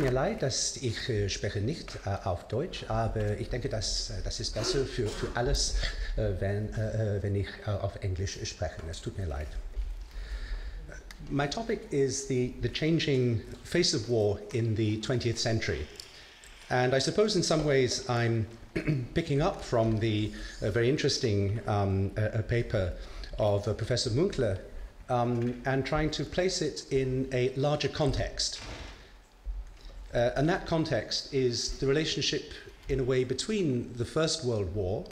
mir leid, dass ich spreche nicht auf Deutsch, aber ich denke, das ist besser für alles, wenn ich auf Englisch spreche. Es tut mir leid. My topic is the changing face of war in the 20th century. And I suppose in some ways I'm picking up from the very interesting paper of Professor Munkler and trying to place it in a larger context. And that context is the relationship, in a way, between the First World War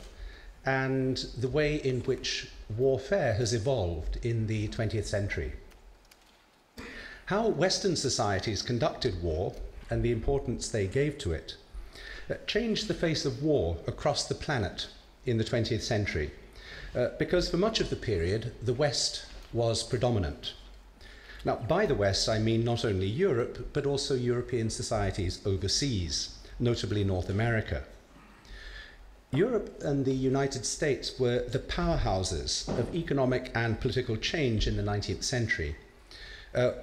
and the way in which warfare has evolved in the 20th century. How Western societies conducted war and the importance they gave to it changed the face of war across the planet in the 20th century, because for much of the period, the West was predominant. Now, by the West, I mean not only Europe, but also European societies overseas, notably North America. Europe and the United States were the powerhouses of economic and political change in the 19th century,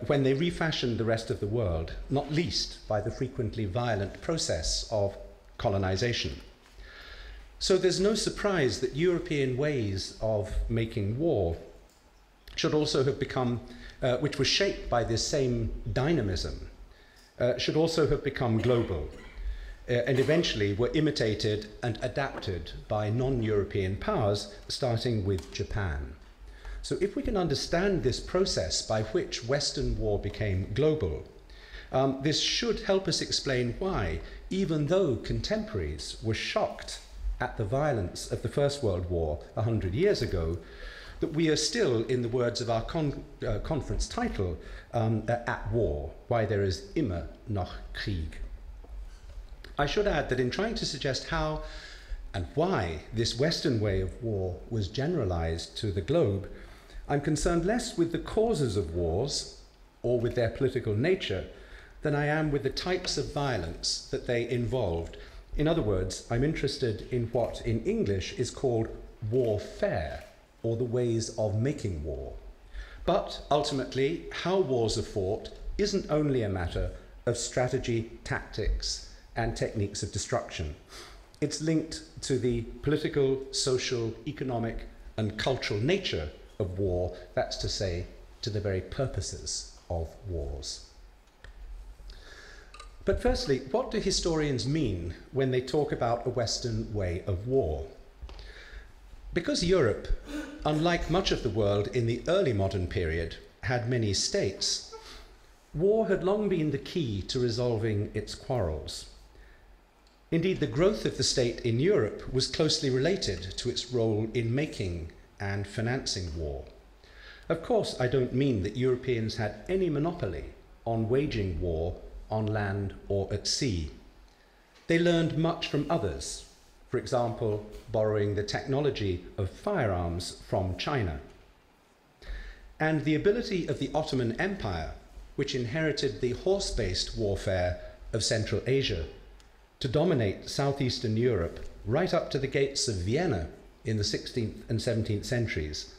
when they refashioned the rest of the world, not least by the frequently violent process of colonization. So there's no surprise that European ways of making war should also have become, which was shaped by this same dynamism, should also have become global, and eventually were imitated and adapted by non-European powers, starting with Japan. So if we can understand this process by which Western war became global, this should help us explain why, even though contemporaries were shocked at the violence of the First World War 100 years ago, that we are still, in the words of our conference title, at war, why there is Immer, noch, Krieg. I should add that in trying to suggest how and why this Western way of war was generalized to the globe, I'm concerned less with the causes of wars or with their political nature than I am with the types of violence that they involved. In other words, I'm interested in what in English is called warfare, or the ways of making war. But ultimately, how wars are fought isn't only a matter of strategy, tactics, and techniques of destruction. It's linked to the political, social, economic, and cultural nature of war, that's to say, to the very purposes of wars. But firstly, what do historians mean when they talk about a Western way of war? Because Europe, unlike much of the world in the early modern period, had many states, war had long been the key to resolving its quarrels. Indeed, the growth of the state in Europe was closely related to its role in making and financing war. Of course, I don't mean that Europeans had any monopoly on waging war on land or at sea. They learned much from others, for example, borrowing the technology of firearms from China. And the ability of the Ottoman Empire, which inherited the horse-based warfare of Central Asia, to dominate southeastern Europe right up to the gates of Vienna in the 16th and 17th centuries,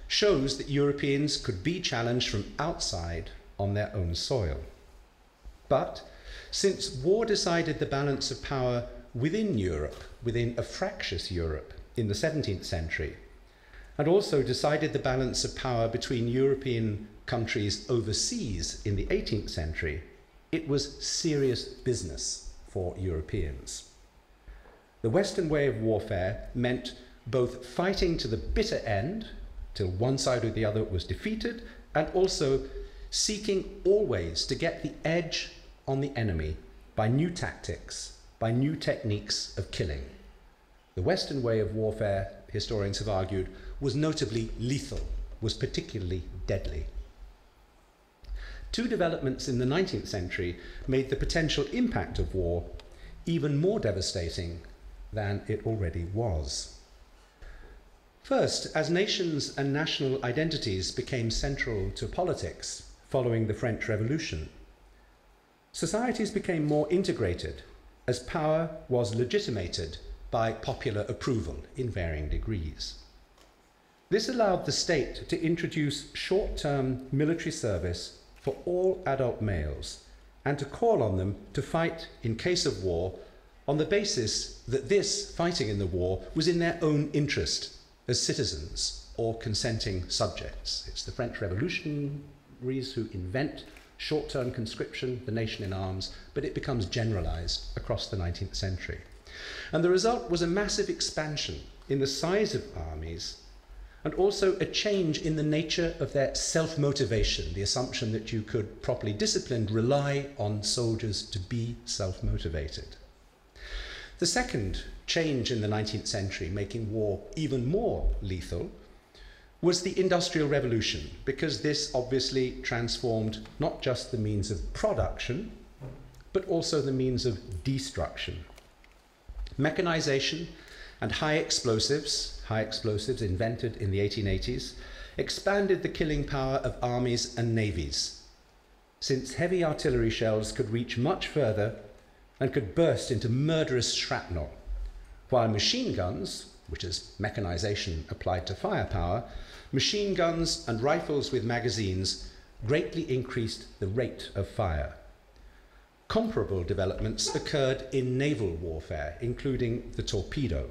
shows that Europeans could be challenged from outside on their own soil. But since war decided the balance of power within Europe, within a fractious Europe in the 17th century, and also decided the balance of power between European countries overseas in the 18th century, it was serious business for Europeans. The Western way of warfare meant both fighting to the bitter end, till one side or the other was defeated, and also seeking always to get the edge on the enemy by new tactics, by new techniques of killing. The Western way of warfare, historians have argued, was notably lethal, was particularly deadly. Two developments in the 19th century made the potential impact of war even more devastating than it already was. First, as nations and national identities became central to politics following the French Revolution, societies became more integrated as power was legitimated by popular approval in varying degrees. This allowed the state to introduce short-term military service for all adult males and to call on them to fight in case of war on the basis that this fighting in the war was in their own interest as citizens or consenting subjects. It's the French revolutionaries who invent short-term conscription, the nation in arms, but it becomes generalized across the 19th century. And the result was a massive expansion in the size of armies and also a change in the nature of their self-motivation, the assumption that you could, properly disciplined, rely on soldiers to be self-motivated. The second change in the 19th century, making war even more lethal, was the Industrial Revolution, because this obviously transformed not just the means of production, but also the means of destruction. Mechanization and high explosives invented in the 1880s, expanded the killing power of armies and navies, since heavy artillery shells could reach much further and could burst into murderous shrapnel, while machine guns, which is mechanization applied to firepower, machine guns and rifles with magazines greatly increased the rate of fire. Comparable developments occurred in naval warfare, including the torpedo,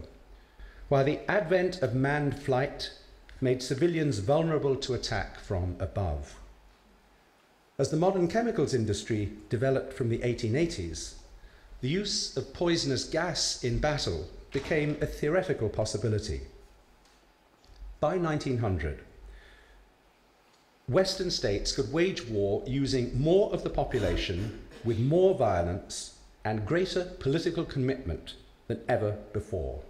while the advent of manned flight made civilians vulnerable to attack from above. As the modern chemicals industry developed from the 1880s, the use of poisonous gas in battle became a theoretical possibility. By 1900, Western states could wage war using more of the population with more violence and greater political commitment than ever before.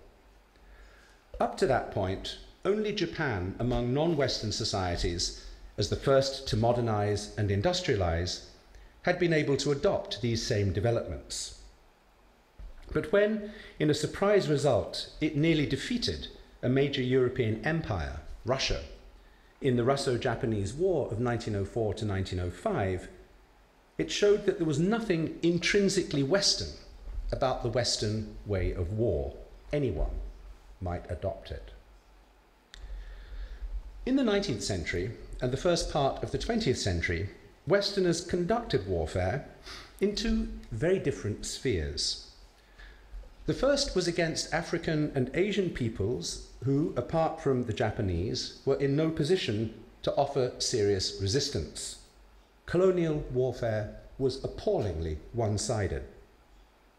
Up to that point, only Japan among non-Western societies, as the first to modernize and industrialize, had been able to adopt these same developments. But when, in a surprise result, it nearly defeated a major European empire, Russia, in the Russo-Japanese War of 1904 to 1905, it showed that there was nothing intrinsically Western about the Western way of war. Anyone might adopt it. In the 19th century and the first part of the 20th century, Westerners conducted warfare in two very different spheres. The first was against African and Asian peoples who, apart from the Japanese, were in no position to offer serious resistance. Colonial warfare was appallingly one-sided.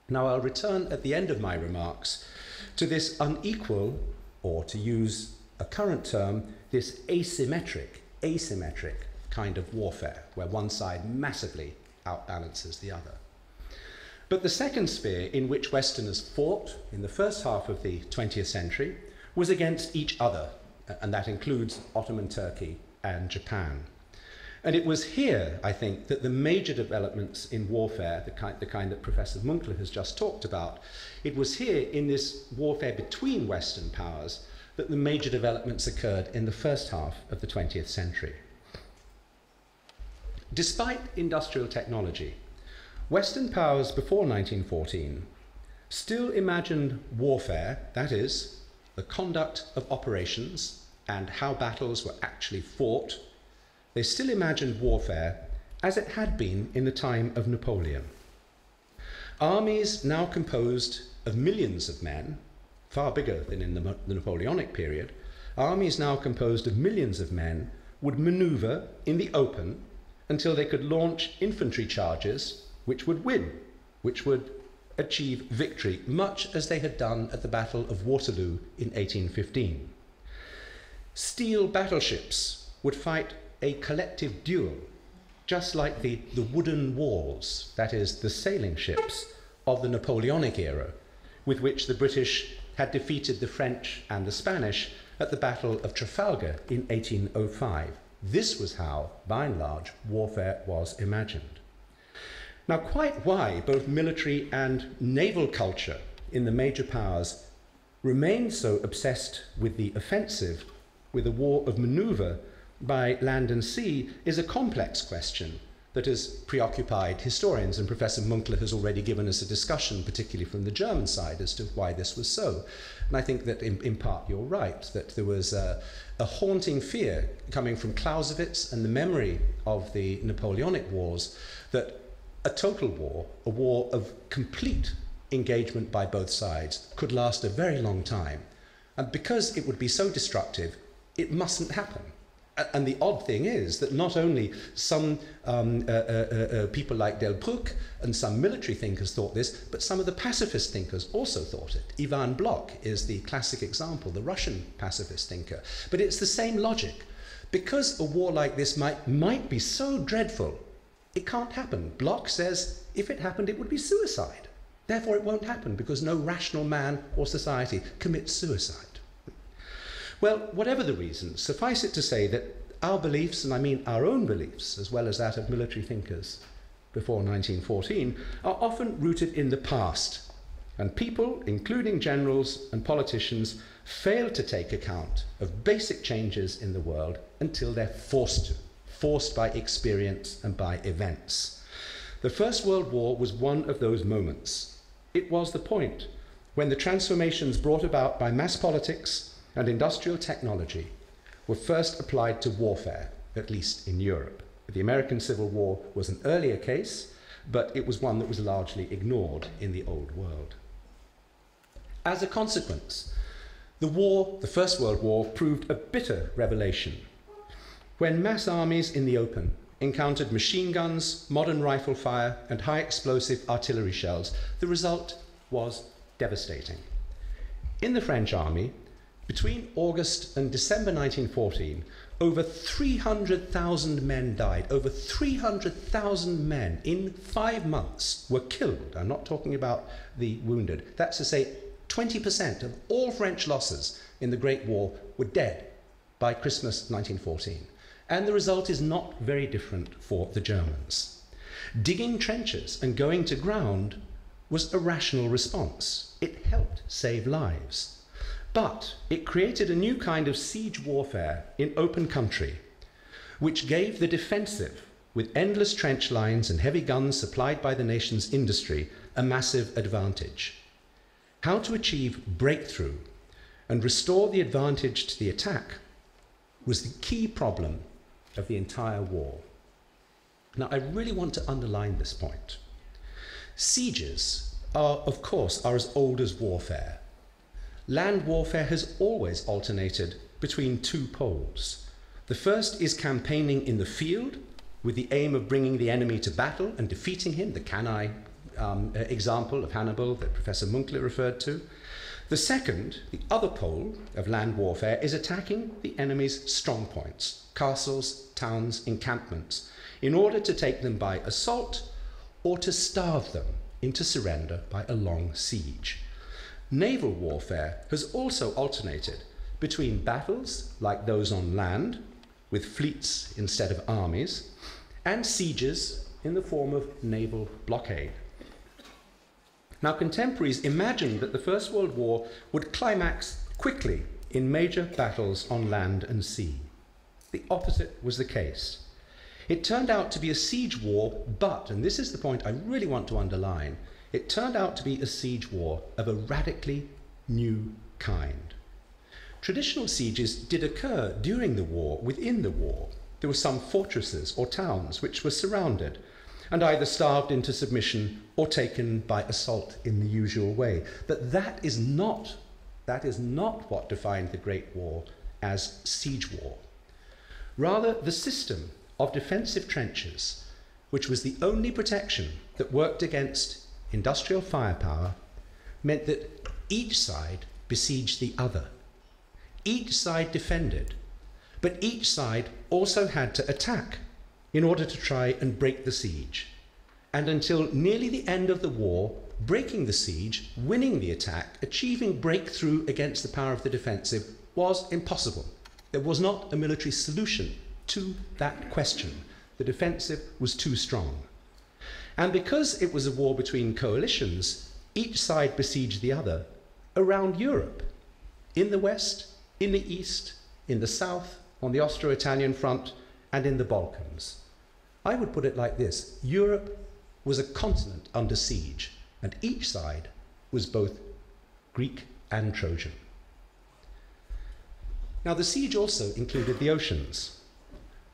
Now, I'll return at the end of my remarks to this unequal, or to use a current term, this asymmetric kind of warfare, where one side massively outbalances the other. But the second sphere in which Westerners fought in the first half of the 20th century was against each other, and that includes Ottoman Turkey and Japan. And it was here, I think, that the major developments in warfare, the kind that Professor Munkler has just talked about, it was here in this warfare between Western powers that the major developments occurred in the first half of the 20th century. Despite industrial technology, Western powers before 1914 still imagined warfare, that is, the conduct of operations and how battles were actually fought. They still imagined warfare as it had been in the time of Napoleon. Armies now composed of millions of men, far bigger than in the Napoleonic period, armies now composed of millions of men would maneuver in the open until they could launch infantry charges which would win, which would achieve victory, much as they had done at the Battle of Waterloo in 1815. Steel battleships would fight a collective duel, just like the wooden walls, that is, the sailing ships of the Napoleonic era, with which the British had defeated the French and the Spanish at the Battle of Trafalgar in 1805. This was how, by and large, warfare was imagined. Now, quite why both military and naval culture in the major powers remained so obsessed with the offensive, with a war of maneuver by land and sea, is a complex question that has preoccupied historians, and Professor Munkler has already given us a discussion, particularly from the German side, as to why this was so. And I think that in part you're right, that there was a haunting fear coming from Clausewitz and the memory of the Napoleonic Wars that A total war, a war of complete engagement by both sides, could last a very long time. And because it would be so destructive, it mustn't happen. And the odd thing is that not only some people like Delbrück and some military thinkers thought this, but some of the pacifist thinkers also thought it. Ivan Blok is the classic example, the Russian pacifist thinker. But it's the same logic. Because a war like this might be so dreadful, it can't happen. Blok says if it happened, it would be suicide. Therefore, it won't happen because no rational man or society commits suicide. Well, whatever the reason, suffice it to say that our beliefs, and I mean our own beliefs, as well as that of military thinkers before 1914, are often rooted in the past. And people, including generals and politicians, fail to take account of basic changes in the world until they're forced by experience and by events. The First World War was one of those moments. It was the point when the transformations brought about by mass politics and industrial technology were first applied to warfare, at least in Europe. The American Civil War was an earlier case, but it was one that was largely ignored in the old world. As a consequence, the First World War proved a bitter revelation. When mass armies in the open encountered machine guns, modern rifle fire, and high explosive artillery shells, the result was devastating. In the French army, between August and December 1914, over 300,000 men died. Over 300,000 men in 5 months were killed. I'm not talking about the wounded. That's to say 20% of all French losses in the Great War were dead by Christmas 1914. And the result is not very different for the Germans. Digging trenches and going to ground was a rational response. It helped save lives. But it created a new kind of siege warfare in open country, which gave the defensive, with endless trench lines and heavy guns supplied by the nation's industry, a massive advantage. How to achieve breakthrough and restore the advantage to the attack was the key problem of the entire war. Now, I really want to underline this point. Sieges are, of course, as old as warfare. Land warfare has always alternated between two poles. The first is campaigning in the field with the aim of bringing the enemy to battle and defeating him, the Cannae example of Hannibal that Professor Munkler referred to. The second, the other pole of land warfare, is attacking the enemy's strong points, castles, towns, encampments, in order to take them by assault or to starve them into surrender by a long siege. Naval warfare has also alternated between battles like those on land, with fleets instead of armies, and sieges in the form of naval blockade. Now, contemporaries imagined that the First World War would climax quickly in major battles on land and sea. The opposite was the case. It turned out to be a siege war, but, and this is the point I really want to underline, it turned out to be a siege war of a radically new kind. Traditional sieges did occur during the war, within the war. There were some fortresses or towns which were surrounded and either starved into submission or taken by assault in the usual way. But that is not what defined the Great War as siege war. Rather, the system of defensive trenches, which was the only protection that worked against industrial firepower, meant that each side besieged the other. Each side defended, but each side also had to attack in order to try and break the siege. And until nearly the end of the war, breaking the siege, winning the attack, achieving breakthrough against the power of the defensive was impossible. There was not a military solution to that question. The defensive was too strong. And because it was a war between coalitions, each side besieged the other around Europe, in the West, in the East, in the South, on the Austro-Italian front, and in the Balkans. I would put it like this: Europe was a continent under siege, and each side was both Greek and Trojan. Now, the siege also included the oceans.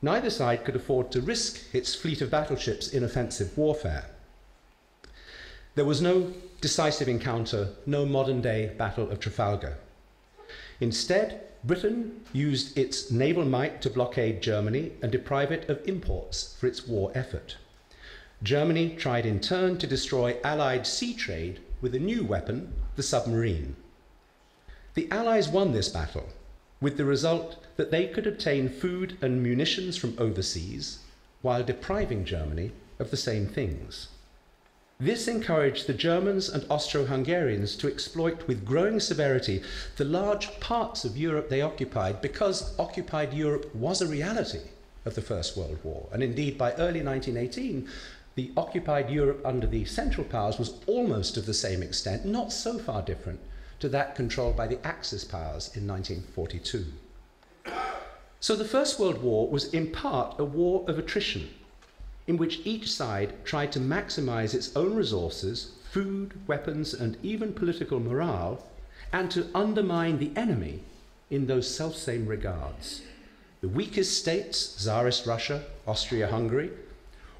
Neither side could afford to risk its fleet of battleships in offensive warfare. There was no decisive encounter, no modern-day Battle of Trafalgar. Instead, Britain used its naval might to blockade Germany and deprive it of imports for its war effort. Germany tried in turn to destroy Allied sea trade with a new weapon, the submarine. The Allies won this battle, with the result that they could obtain food and munitions from overseas while depriving Germany of the same things. This encouraged the Germans and Austro-Hungarians to exploit with growing severity the large parts of Europe they occupied, because occupied Europe was a reality of the First World War. And indeed, by early 1918, the occupied Europe under the Central Powers was almost of the same extent, not so far different, to that controlled by the Axis powers in 1942. So the First World War was in part a war of attrition, in which each side tried to maximize its own resources, food, weapons, and even political morale, and to undermine the enemy in those selfsame regards. The weakest states, Tsarist Russia, Austria-Hungary,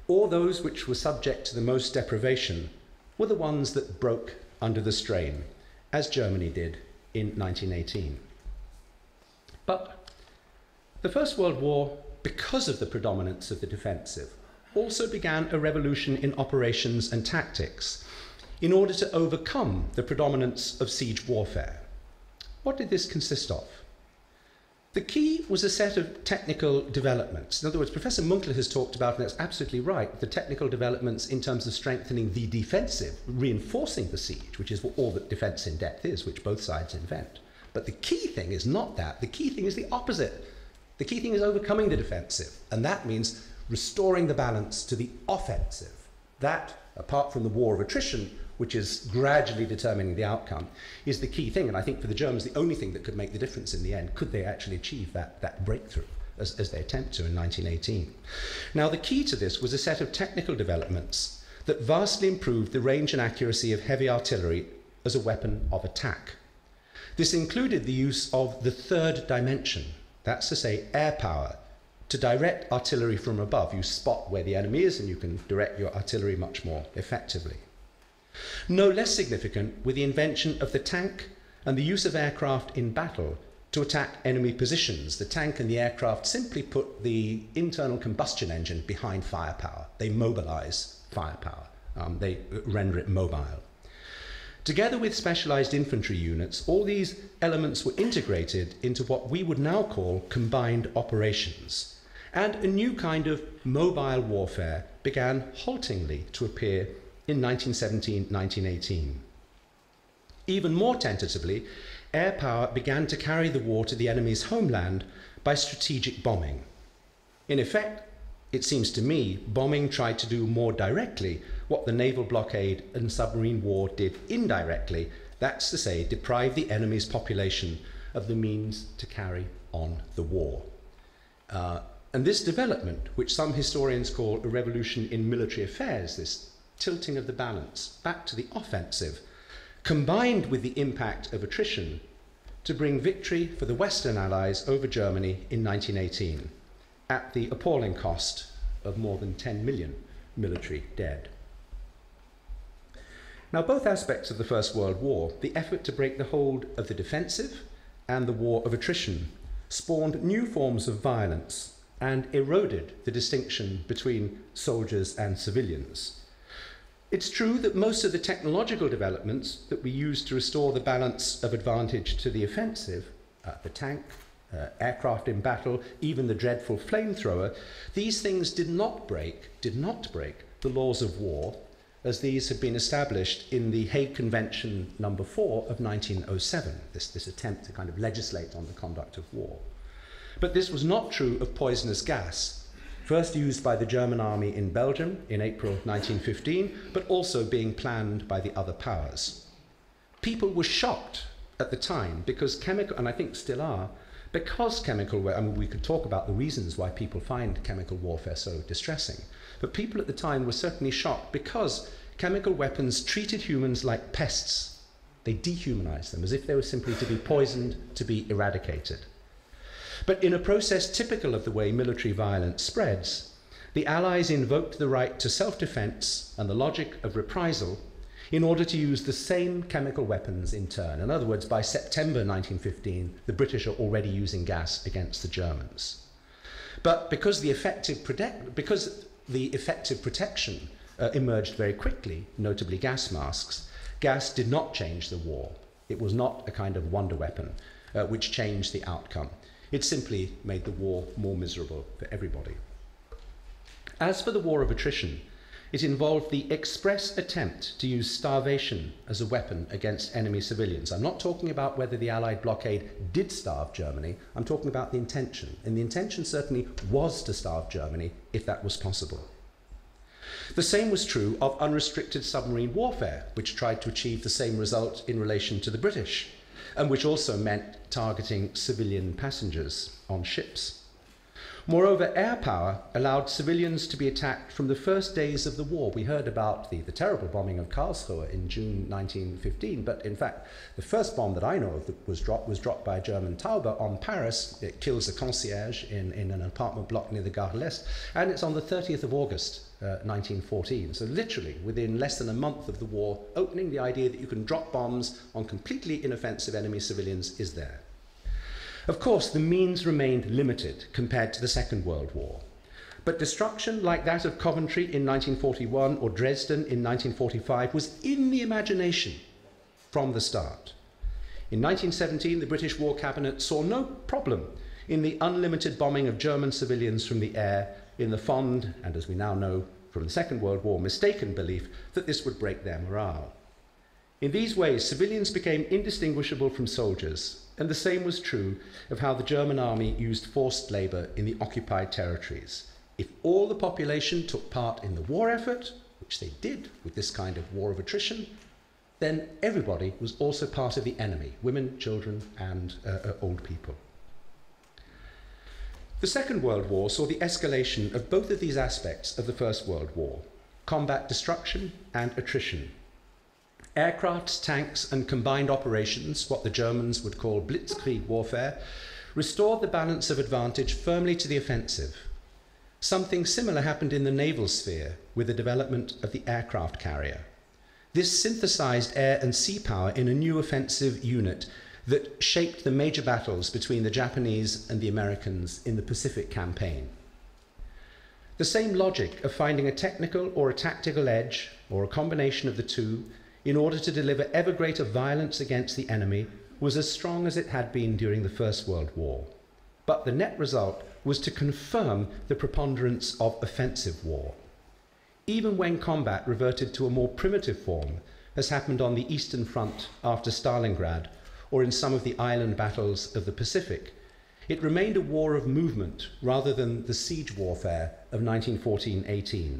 or those which were subject to the most deprivation, were the ones that broke under the strain, as Germany did in 1918. But the First World War, because of the predominance of the defensive, also began a revolution in operations and tactics in order to overcome the predominance of siege warfare. What did this consist of? The key was a set of technical developments. In other words, Professor Munkler has talked about, and that's absolutely right, the technical developments in terms of strengthening the defensive, reinforcing the siege, which is what all that defense in depth is, which both sides invent. But the key thing is not that. The key thing is the opposite. The key thing is overcoming the defensive, and that means restoring the balance to the offensive. That, apart from the war of attrition, which is gradually determining the outcome, is the key thing. And I think for the Germans, the only thing that could make the difference in the end, could they actually achieve that breakthrough, as they attempt to in 1918. Now, the key to this was a set of technical developments that vastly improved the range and accuracy of heavy artillery as a weapon of attack. This included the use of the third dimension, that's to say, air power, to direct artillery from above. You spot where the enemy is and you can direct your artillery much more effectively. No less significant were the invention of the tank and the use of aircraft in battle to attack enemy positions. The tank and the aircraft simply put the internal combustion engine behind firepower. They mobilize firepower. They render it mobile. Together with specialized infantry units, all these elements were integrated into what we would now call combined operations. And a new kind of mobile warfare began haltingly to appear in 1917-1918. Even more tentatively, air power began to carry the war to the enemy's homeland by strategic bombing. In effect, it seems to me, bombing tried to do more directly what the naval blockade and submarine war did indirectly, that's to say, deprive the enemy's population of the means to carry on the war. And this development, which some historians call a revolution in military affairs, this tilting of the balance back to the offensive, combined with the impact of attrition to bring victory for the Western Allies over Germany in 1918, at the appalling cost of more than 10 million military dead. Now, both aspects of the First World War, the effort to break the hold of the defensive and the war of attrition, spawned new forms of violence and eroded the distinction between soldiers and civilians. It's true that most of the technological developments that we used to restore the balance of advantage to the offensive, the tank, aircraft in battle, even the dreadful flamethrower, these things did not break the laws of war as these had been established in the Hague Convention No. 4 of 1907, this attempt to kind of legislate on the conduct of war. But this was not true of poisonous gas, first used by the German army in Belgium in April 1915, but also being planned by the other powers. People were shocked at the time because chemical, and I think still are, because chemical, I mean, we could talk about the reasons why people find chemical warfare so distressing, but people at the time were certainly shocked because chemical weapons treated humans like pests. They dehumanized them as if they were simply to be poisoned, to be eradicated. But in a process typical of the way military violence spreads, the Allies invoked the right to self-defense and the logic of reprisal in order to use the same chemical weapons in turn. In other words, by September 1915, the British are already using gas against the Germans. But because the effective protection emerged very quickly, notably gas masks, gas did not change the war. It was not a kind of wonder weapon which changed the outcome. It simply made the war more miserable for everybody. As for the war of attrition, it involved the express attempt to use starvation as a weapon against enemy civilians. I'm not talking about whether the Allied blockade did starve Germany, I'm talking about the intention. And the intention certainly was to starve Germany if that was possible. The same was true of unrestricted submarine warfare, which tried to achieve the same result in relation to the British, and which also meant targeting civilian passengers on ships. Moreover, air power allowed civilians to be attacked from the first days of the war. We heard about the terrible bombing of Karlsruhe in June 1915, but in fact, the first bomb that I know of that was dropped by a German Taube on Paris. It kills a concierge in an apartment block near the Gare de l'Est, and it's on the 30th of August, 1914. So literally, within less than a month of the war opening, the idea that you can drop bombs on completely inoffensive enemy civilians is there. Of course, the means remained limited compared to the Second World War. But destruction like that of Coventry in 1941 or Dresden in 1945 was in the imagination from the start. In 1917, the British War Cabinet saw no problem in the unlimited bombing of German civilians from the air in the fond, and as we now know from the Second World War, mistaken belief that this would break their morale. In these ways, civilians became indistinguishable from soldiers, and the same was true of how the German army used forced labour in the occupied territories. If all the population took part in the war effort, which they did with this kind of war of attrition, then everybody was also part of the enemy, women, children, and old people. The Second World War saw the escalation of both of these aspects of the First World War: combat destruction and attrition. Aircrafts, tanks, and combined operations, what the Germans would call blitzkrieg warfare, restored the balance of advantage firmly to the offensive. Something similar happened in the naval sphere with the development of the aircraft carrier. This synthesized air and sea power in a new offensive unit that shaped the major battles between the Japanese and the Americans in the Pacific campaign. The same logic of finding a technical or a tactical edge, or a combination of the two, in order to deliver ever greater violence against the enemy, was as strong as it had been during the First World War. But the net result was to confirm the preponderance of offensive war. Even when combat reverted to a more primitive form, as happened on the Eastern Front after Stalingrad, or in some of the island battles of the Pacific, it remained a war of movement rather than the siege warfare of 1914-18.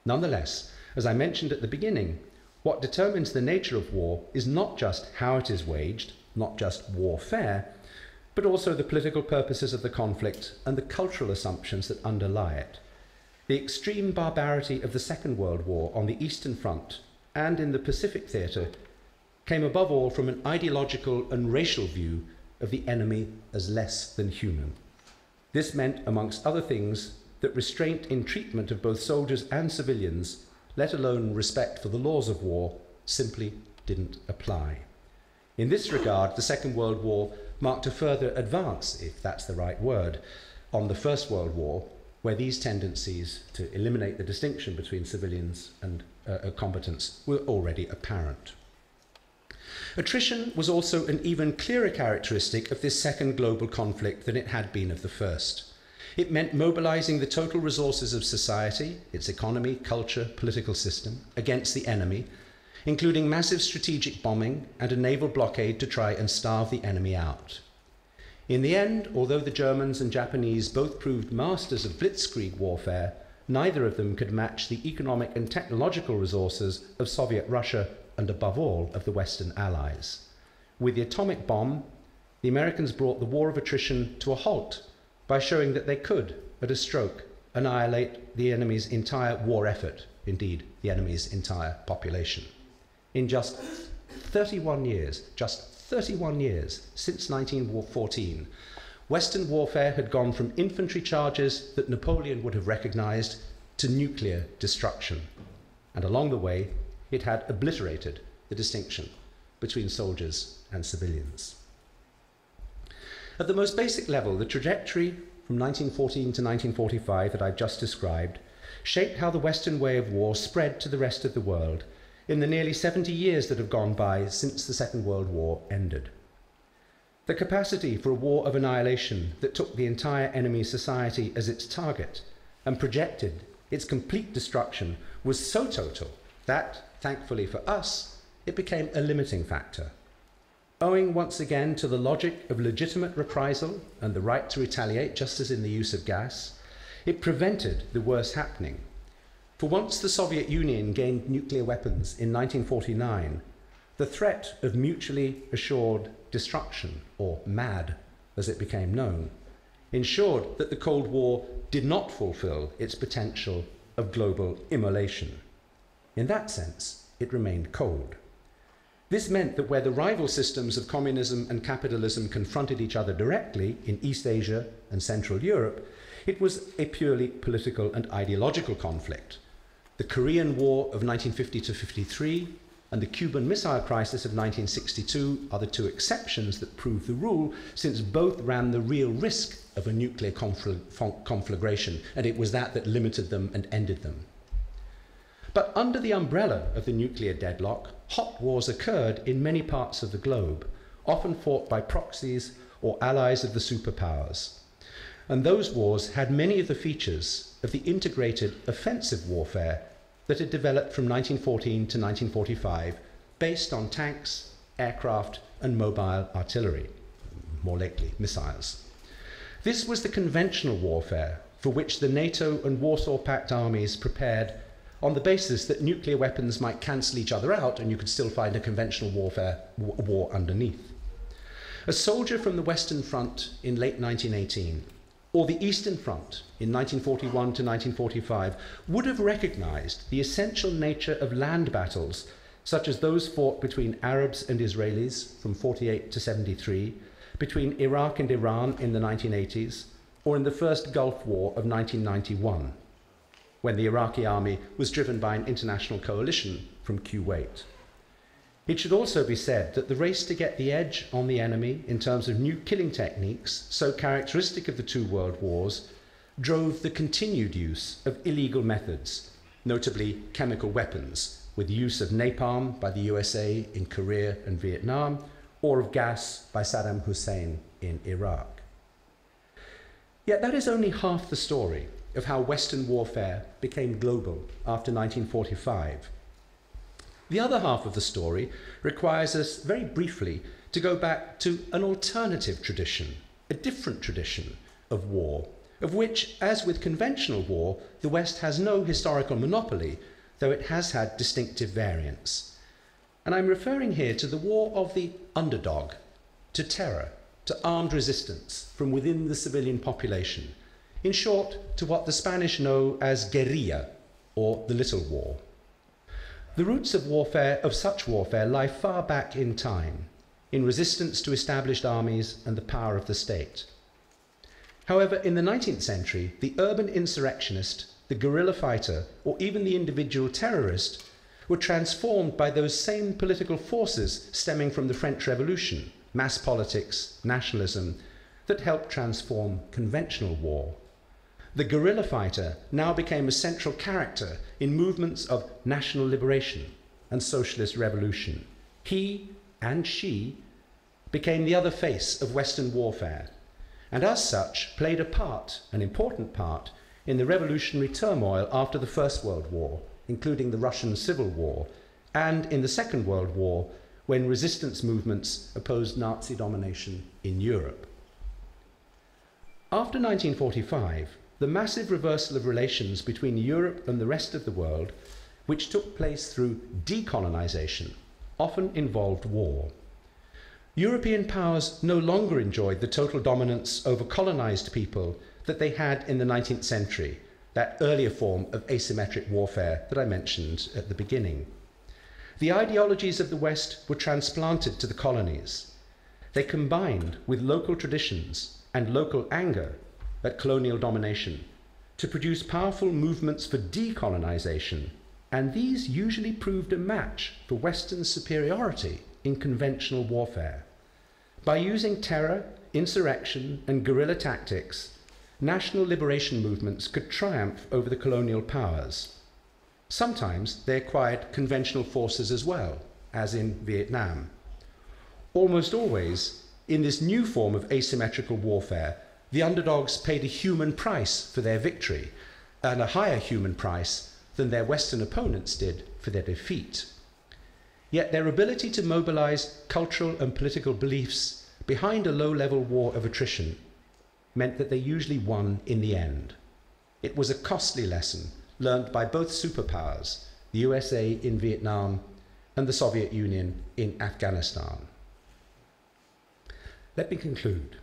Nonetheless, as I mentioned at the beginning, what determines the nature of war is not just how it is waged, not just warfare, but also the political purposes of the conflict and the cultural assumptions that underlie it. The extreme barbarity of the Second World War on the Eastern Front and in the Pacific theatre came above all from an ideological and racial view of the enemy as less than human. This meant, amongst other things, that restraint in treatment of both soldiers and civilians, let alone respect for the laws of war, simply didn't apply. In this regard, the Second World War marked a further advance, if that's the right word, on the First World War, where these tendencies to eliminate the distinction between civilians and combatants were already apparent. Attrition was also an even clearer characteristic of this second global conflict than it had been of the first. It meant mobilizing the total resources of society, its economy, culture, political system, against the enemy, including massive strategic bombing and a naval blockade to try and starve the enemy out. In the end, although the Germans and Japanese both proved masters of blitzkrieg warfare, neither of them could match the economic and technological resources of Soviet Russia and, above all, of the Western Allies. With the atomic bomb, the Americans brought the war of attrition to a halt by showing that they could, at a stroke, annihilate the enemy's entire war effort, indeed, the enemy's entire population. In just 31 years since 1914, Western warfare had gone from infantry charges that Napoleon would have recognized to nuclear destruction. And along the way, it had obliterated the distinction between soldiers and civilians. At the most basic level, the trajectory from 1914 to 1945 that I've just described shaped how the Western way of war spread to the rest of the world in the nearly 70 years that have gone by since the Second World War ended. The capacity for a war of annihilation that took the entire enemy society as its target and projected its complete destruction was so total that, thankfully for us, it became a limiting factor. Owing once again to the logic of legitimate reprisal and the right to retaliate, just as in the use of gas, it prevented the worst happening. For once the Soviet Union gained nuclear weapons in 1949, the threat of mutually assured destruction, or MAD as it became known, ensured that the Cold War did not fulfill its potential of global immolation. In that sense, it remained cold. This meant that where the rival systems of communism and capitalism confronted each other directly in East Asia and Central Europe, it was a purely political and ideological conflict. The Korean War of 1950 to 53 and the Cuban Missile Crisis of 1962 are the two exceptions that prove the rule, since both ran the real risk of a nuclear conflagration, and it was that limited them and ended them. But under the umbrella of the nuclear deadlock, hot wars occurred in many parts of the globe, often fought by proxies or allies of the superpowers. And those wars had many of the features of the integrated offensive warfare that had developed from 1914 to 1945, based on tanks, aircraft, and mobile artillery, more lately, missiles. This was the conventional warfare for which the NATO and Warsaw Pact armies prepared on the basis that nuclear weapons might cancel each other out and you could still find a conventional war underneath. A soldier from the Western Front in late 1918, or the Eastern Front in 1941 to 1945, would have recognized the essential nature of land battles, such as those fought between Arabs and Israelis from 48 to 73, between Iraq and Iran in the 1980s, or in the first Gulf War of 1991. When the Iraqi army was driven by an international coalition from Kuwait. It should also be said that the race to get the edge on the enemy in terms of new killing techniques, so characteristic of the two world wars, drove the continued use of illegal methods, notably chemical weapons, with the use of napalm by the USA in Korea and Vietnam, or of gas by Saddam Hussein in Iraq. Yet that is only half the story of how Western warfare became global after 1945. The other half of the story requires us very briefly to go back to an alternative tradition, a different tradition of war, of which, as with conventional war, the West has no historical monopoly, though it has had distinctive variants. And I'm referring here to the war of the underdog, to terror, to armed resistance from within the civilian population. In short, to what the Spanish know as guerrilla, or the little war. The roots of such warfare lie far back in time, in resistance to established armies and the power of the state. However, in the 19th century, the urban insurrectionist, the guerrilla fighter, or even the individual terrorist were transformed by those same political forces stemming from the French Revolution, mass politics, nationalism, that helped transform conventional war. The guerrilla fighter now became a central character in movements of national liberation and socialist revolution. He and she became the other face of Western warfare, and as such played a part, an important part, in the revolutionary turmoil after the First World War, including the Russian Civil War, and in the Second World War, when resistance movements opposed Nazi domination in Europe. After 1945, the massive reversal of relations between Europe and the rest of the world, which took place through decolonization, often involved war. European powers no longer enjoyed the total dominance over colonized people that they had in the 19th century, that earlier form of asymmetric warfare that I mentioned at the beginning. The ideologies of the West were transplanted to the colonies. They combined with local traditions and local anger at colonial domination to produce powerful movements for decolonization and these usually proved a match for Western superiority in conventional warfare. By using terror, insurrection, and guerrilla tactics, national liberation movements could triumph over the colonial powers. Sometimes they acquired conventional forces as well, as in Vietnam. Almost always, in this new form of asymmetrical warfare, the underdogs paid a human price for their victory, and a higher human price than their Western opponents did for their defeat. Yet their ability to mobilize cultural and political beliefs behind a low-level war of attrition meant that they usually won in the end. It was a costly lesson learned by both superpowers, the USA in Vietnam and the Soviet Union in Afghanistan. Let me conclude.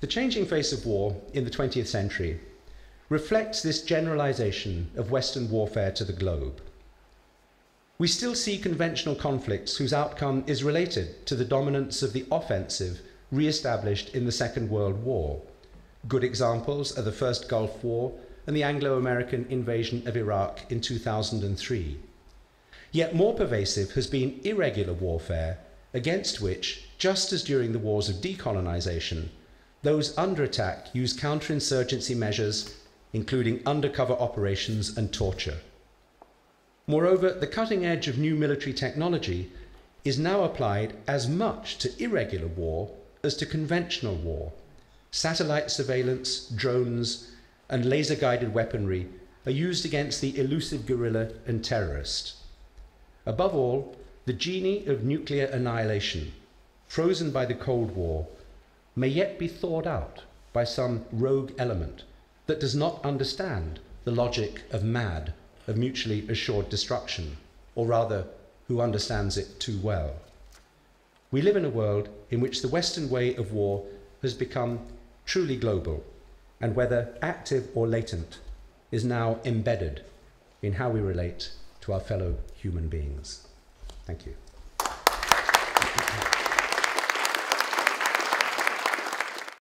The changing face of war in the 20th century reflects this generalization of Western warfare to the globe. We still see conventional conflicts whose outcome is related to the dominance of the offensive re-established in the Second World War. Good examples are the First Gulf War and the Anglo-American invasion of Iraq in 2003. Yet more pervasive has been irregular warfare, against which, just as during the wars of decolonization, those under attack use counterinsurgency measures, including undercover operations and torture. Moreover, the cutting edge of new military technology is now applied as much to irregular war as to conventional war. Satellite surveillance, drones, and laser-guided weaponry are used against the elusive guerrilla and terrorist. Above all, the genie of nuclear annihilation, frozen by the Cold War, may yet be thawed out by some rogue element that does not understand the logic of MAD, of mutually assured destruction, or rather, who understands it too well. We live in a world in which the Western way of war has become truly global, and whether active or latent, is now embedded in how we relate to our fellow human beings. Thank you.